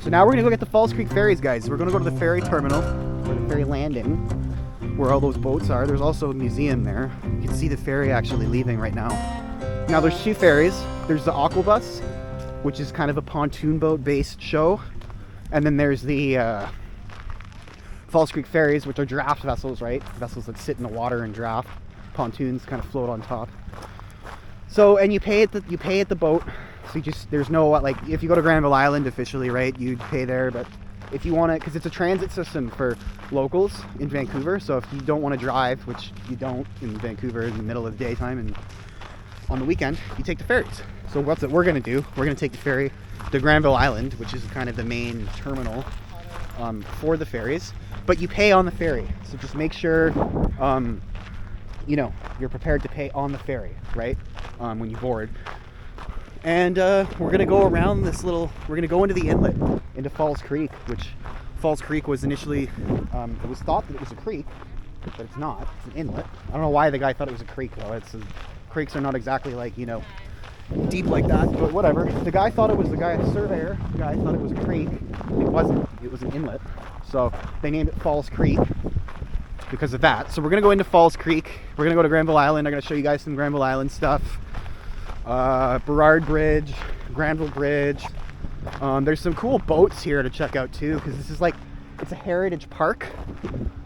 So now we're gonna go get the Falls Creek ferries, guys. We're gonna go to the ferry terminal, or the ferry landing, where all those boats are. There's also a museum there. You can see the ferry actually leaving right now. Now there's two ferries. There's the Aquabus, which is kind of a pontoon boat based show. And then there's the Falls Creek ferries, which are draft vessels, right? Vessels that sit in the water and draft. Pontoons kind of float on top. So, and you pay at the boat. So there's no, like, if you go to Granville Island officially, right, you'd pay there, but if you want to, because it's a transit system for locals in Vancouver, so if you don't want to drive, which you don't in Vancouver in the middle of the daytime and on the weekend, you take the ferries. So what's it we're going to do? We're going to take the ferry to Granville Island, which is kind of the main terminal for the ferries, but you pay on the ferry. So just make sure, you know, you're prepared to pay on the ferry, right, when you board. And we're gonna go around this we're gonna go into the inlet, into Falls Creek, which Falls Creek was initially, it was thought that it was a creek, but it's not, it's an inlet. I don't know why the guy thought it was a creek though. Creeks are not exactly like, you know, deep like that, but whatever. The guy thought it was, the surveyor, the guy thought it was a creek. It wasn't, it was an inlet. So they named it Falls Creek because of that. So we're gonna go into Falls Creek. We're gonna go to Granville Island. I'm gonna show you guys some Granville Island stuff. Burrard Bridge, Granville Bridge. There's some cool boats here to check out too, because this is like, it's a heritage park.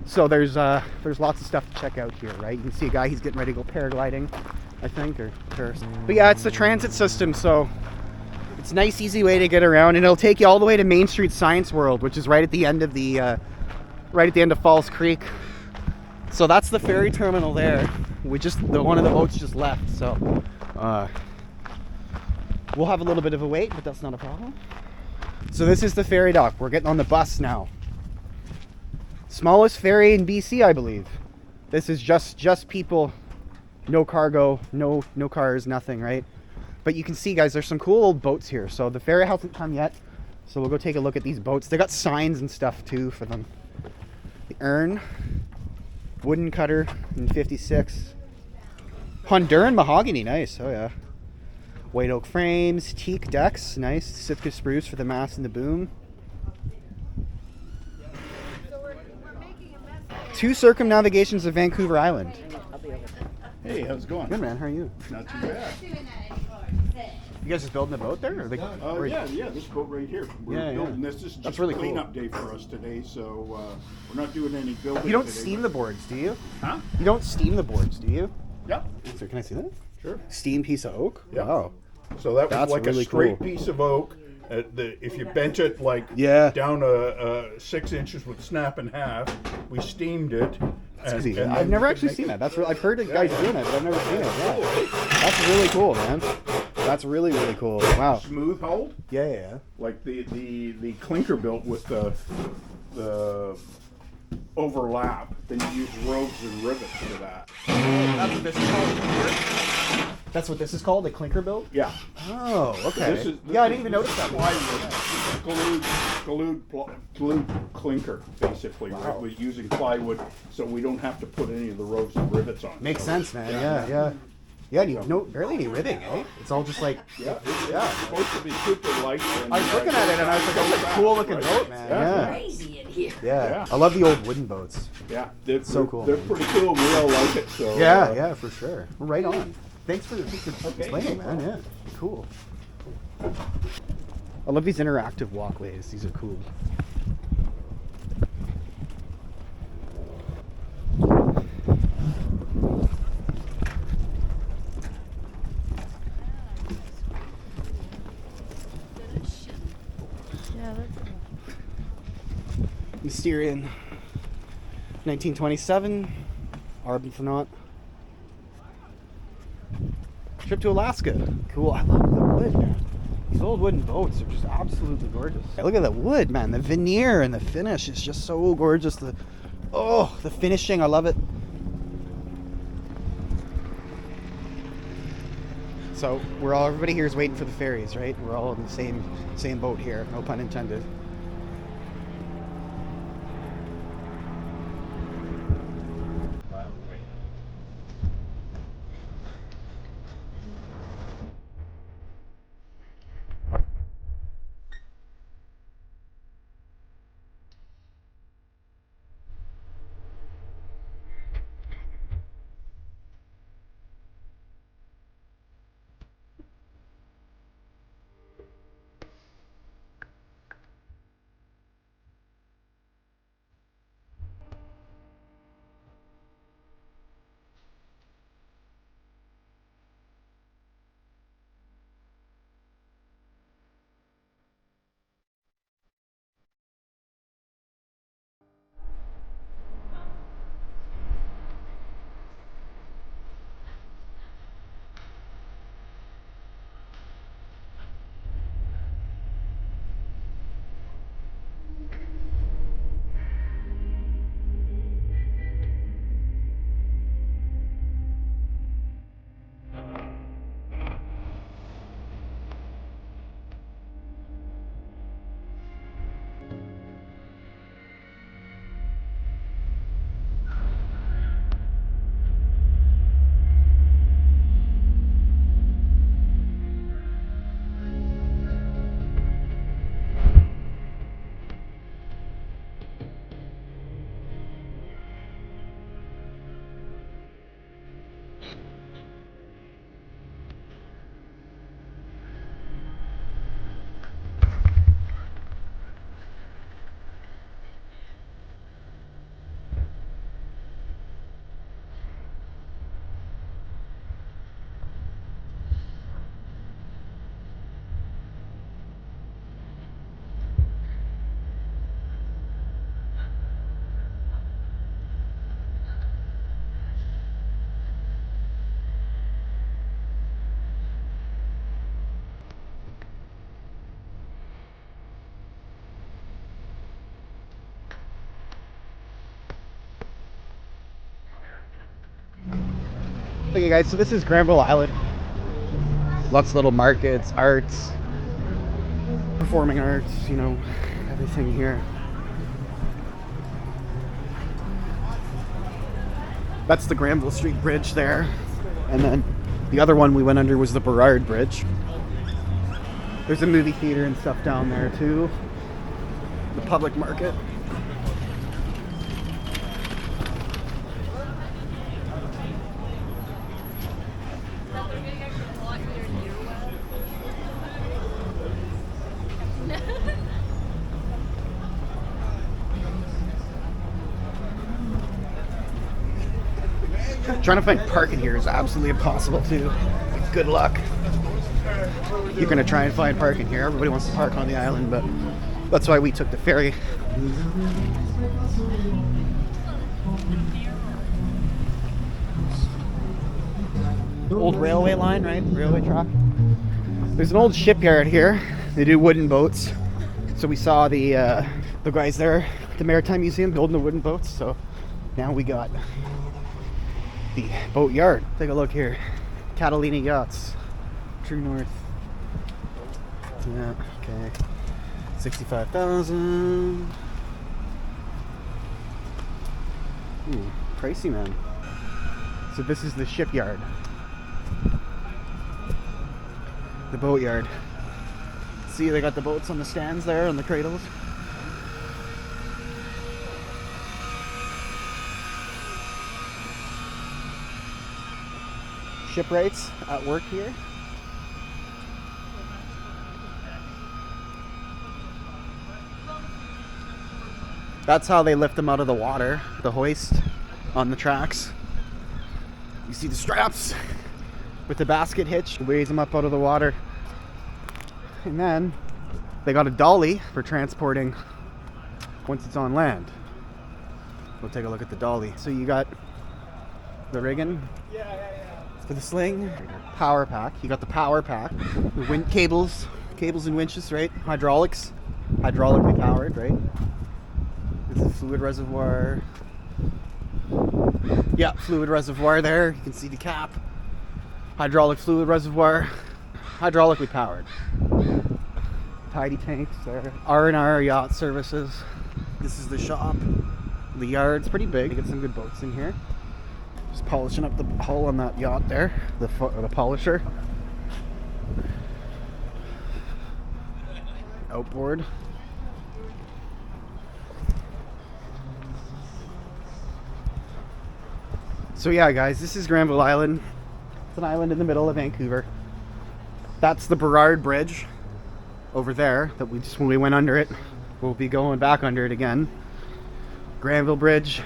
So there's lots of stuff to check out here, right? You can see a guy, he's getting ready to go paragliding, I think, or first. But yeah, it's the transit system, so it's a nice, easy way to get around, and it'll take you all the way to Main Street Science World, which is right at the end of Falls Creek. So that's the ferry terminal there. One of the boats just left, so we'll have a little bit of a wait, but that's not a problem. So this is the ferry dock. We're getting on the bus now. Smallest ferry in BC, I believe. This is just people, no cargo, no cars, nothing, right? But you can see, guys, there's some cool old boats here. So the ferry hasn't come yet, so we'll go take a look at these boats. They got signs and stuff too for them. The Earn, wooden cutter in 56. Honduran mahogany, nice. Oh yeah. White oak frames, teak decks, nice. Sitka spruce for the mast and the boom. 2 circumnavigations of Vancouver Island. Hey, how's it going? Good, man. How are you? Not too bad. You guys just building a boat there? Or Yeah, this boat right here. We're building this. This is just really a cleanup cool day for us today, so we're not doing any building. You don't today, steam the boards, do you? Huh? You don't steam the boards, do you? Yep. So can I see that? Sure. Steam piece of oak? Yep. Wow. So that was That's like really a straight cool. piece of oak. If you bent it like Yeah. down 6 inches with snap in half, we steamed it. And I've never actually seen that. I've heard of guys doing it, but I've never seen it. Yeah. That's really cool, man. That's really, really cool. Wow. Smooth hold. Yeah. Like the clinker built with the overlap. Then you use ropes and rivets for that. That's what this is called. That's what this is called, a clinker build? Yeah. Oh, okay. This I didn't even notice that. Glued clinker, basically. Wow. Right? We're using plywood, so we don't have to put any of the ropes and rivets on. Makes sense, man. Yeah. Yeah, you barely any ribbing, eh? It's all just like, It's supposed to be super light. I was looking at it and I was like, that's a cool looking boat, man. Yeah. Crazy in here. Yeah. I love the old wooden boats. Yeah, So cool. They're pretty cool. We all like it. So Yeah, for sure. Right on. Thanks for explaining, man. Yeah, cool. I love these interactive walkways. These are cool. Mysterian, 1927, Arbuthnot. Trip to Alaska. Cool. I love the wood, man. These old wooden boats are just absolutely gorgeous. Look at the wood, man. The veneer and the finish is just so gorgeous. The finishing, I love it. So everybody here is waiting for the ferries, right? We're all in the same boat here. No pun intended. Okay guys, so this is Granville Island. Lots of little markets, arts, performing arts, you know, everything here. That's the Granville Street Bridge there. And then the other one we went under was the Burrard Bridge. There's a movie theater and stuff down there too. The public market. Trying to find parking here is absolutely impossible too. Good luck. You're gonna try and find parking here. Everybody wants to park on the island, but that's why we took the ferry. Old railway line, right? Railway track. There's an old shipyard here. They do wooden boats. So we saw the guys there at the Maritime Museum building the wooden boats. So now we got the boat yard. Take a look here. Catalina Yachts. True North. Yeah, okay. 65,000. Ooh, pricey, man. So this is the shipyard. The boat yard. See, they got the boats on the stands there, on the cradles. Shipwrights at work here. That's how they lift them out of the water, the hoist on the tracks. You see the straps with the basket hitch, raise them up out of the water. And then they got a dolly for transporting once it's on land. We'll take a look at the dolly. So you got the rigging for the sling, power pack. You got the power pack, the wind cables and winches, right? Hydraulically powered, right? There's a fluid reservoir. Yeah, fluid reservoir there. You can see the cap. Hydraulic fluid reservoir, hydraulically powered. Tidy tanks there. R&R yacht services. This is the shop. The yard's pretty big. Get some good boats in here. Just polishing up the hull on that yacht there, the polisher. Outboard. So yeah, guys, this is Granville Island. It's an island in the middle of Vancouver. That's the Burrard Bridge over there that when we went under it, we'll be going back under it again. Granville Bridge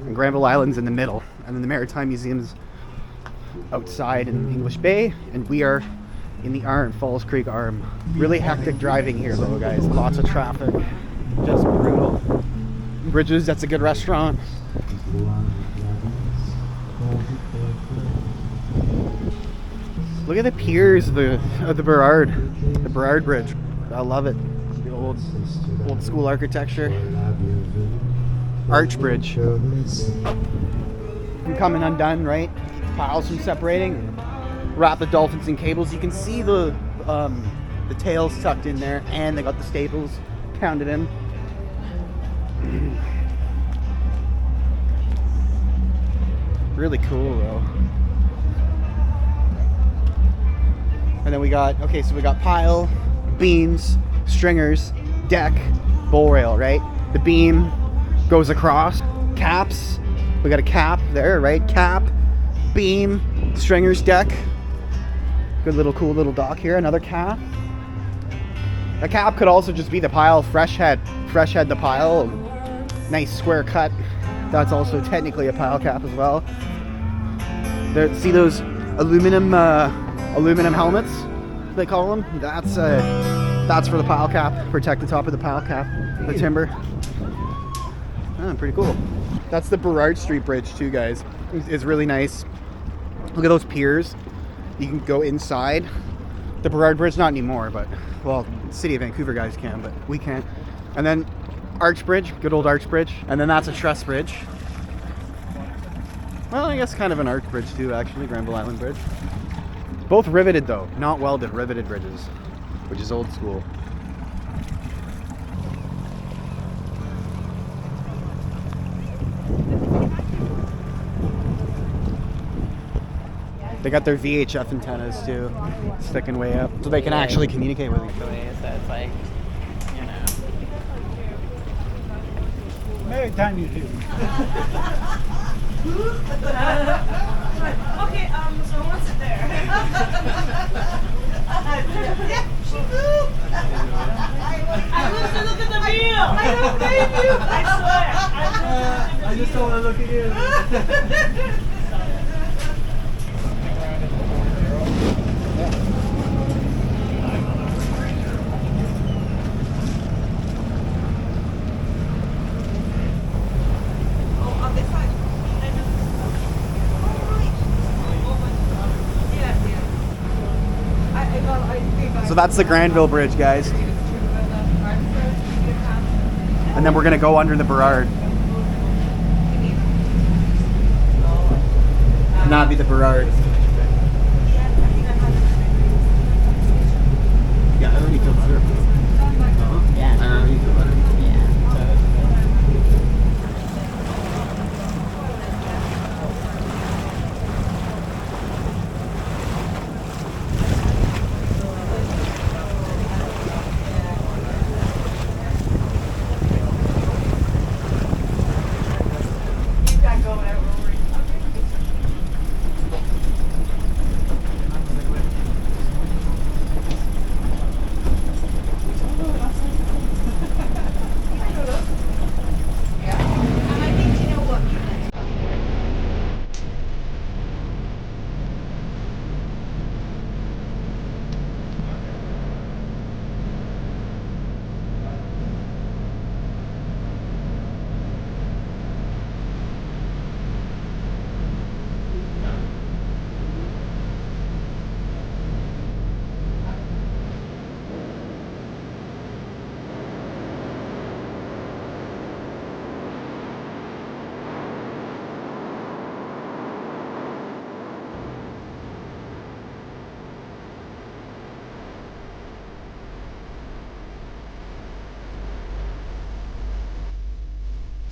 and Granville Island's in the middle, and then the Maritime Museum's outside in English Bay, and we are in the Arm, Falls Creek Arm. Really hectic driving here though, guys. Lots of traffic, just brutal. Bridges, that's a good restaurant. Look at the piers of the Burrard Bridge. I love it. The old school architecture. Arch bridge. From coming undone, right? Piles from separating. Wrap the dolphins in cables. You can see the tails tucked in there, and they got the staples pounded in. Really cool though. And then we got pile, beams, stringers, deck, bow rail, right? The beam goes across, caps. We got a cap there, right? Cap, beam, stringers, deck. Good little cool little dock here. Another cap. A cap could also just be the pile, fresh head the pile. Nice square cut. That's also technically a pile cap as well. There, see those aluminum helmets, they call them? That's for the pile cap. Protect the top of the pile cap, the timber. Oh, pretty cool. That's the Burrard Street Bridge too, guys. It's really nice. Look at those piers. You can go inside. The Burrard Bridge, not anymore, but, well, City of Vancouver guys can, but we can't. And then Arch Bridge, good old Arch Bridge. And then that's a truss bridge. Well, I guess kind of an arch bridge too, actually, Granville Island Bridge. Both riveted though, not welded, riveted bridges, which is old school. They got their VHF antennas too, sticking way up, so they can actually communicate with each other. So it's like, you know. Maritime Museum. Okay, so what's it there? Yeah, she moved. I wish to look at the view. I don't blame you. I swear. I just don't want to look at you. Oh, on this side. So that's the Granville Bridge, guys. And then we're gonna go under the Burrard. And that'd be the Burrard. Yeah, I already feel better. Yeah. I already feel better.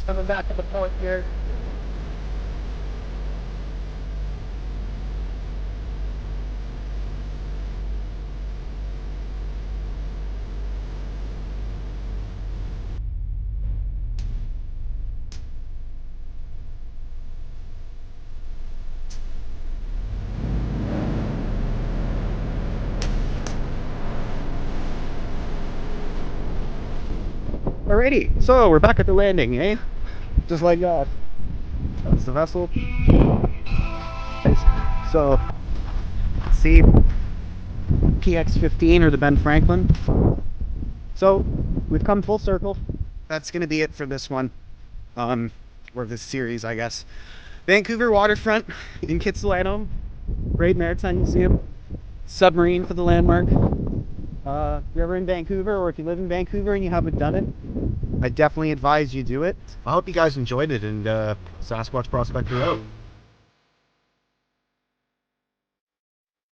Coming back to the point here. Alrighty, so we're back at the landing, eh? Just like that. That's the vessel. So, see, PX-15 or the Ben Franklin. So, we've come full circle. That's gonna be it for this one. Or this series, I guess. Vancouver Waterfront in Kitsilano. Great Maritime Museum. Submarine for the landmark. If you're ever in Vancouver, or if you live in Vancouver and you haven't done it, I definitely advise you do it. I hope you guys enjoyed it, and Sasquatch Prospector out.